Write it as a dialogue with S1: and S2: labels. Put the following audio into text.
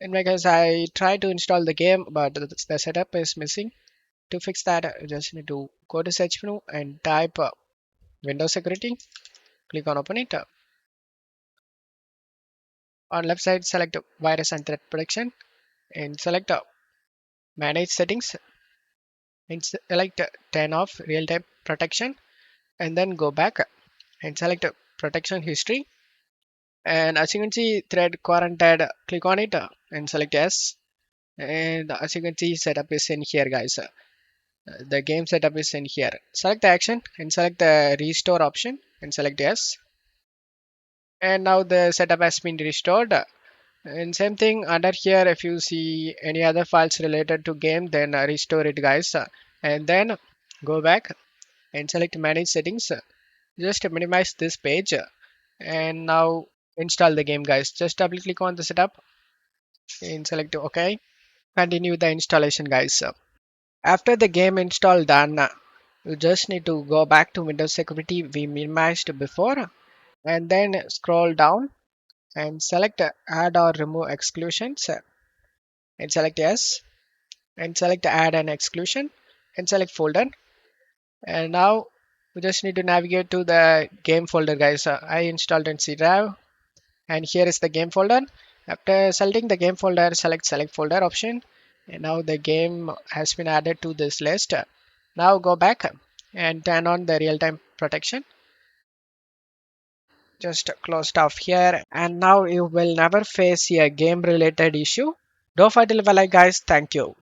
S1: In my case, I tried to install the game, but the setup is missing. To fix that, you just need to go to search menu and type Windows Security. Click on Open it. On left side, select Virus and Threat Protection and select Manage Settings and select Turn off Real-Time Protection, and then go back and select Protection History. And as you can see, Thread Quarantined, click on it and select Yes. And as you can see, setup is in here, guys. The game setup is in here. Select the action and select the restore option and select Yes. And now the setup has been restored. And same thing under here, if you see any other files related to game, then restore it, guys. And then go back and select manage settings. Just minimize this page and now install the game, guys. Just double click on the setup and select OK. Continue the installation, guys. After the game install done, you just need to go back to Windows Security we minimized before and then scroll down and select add or remove exclusions and select yes and select add an exclusion and select folder. And now we just need to navigate to the game folder, guys. I installed in C drive and here is the game folder. After selecting the game folder, select folder option, and now the game has been added to this list. Now go back and turn on the real-time protection. Just closed off here, and now you will never face a game related issue. Don't forget to leave a like, guys. Thank you.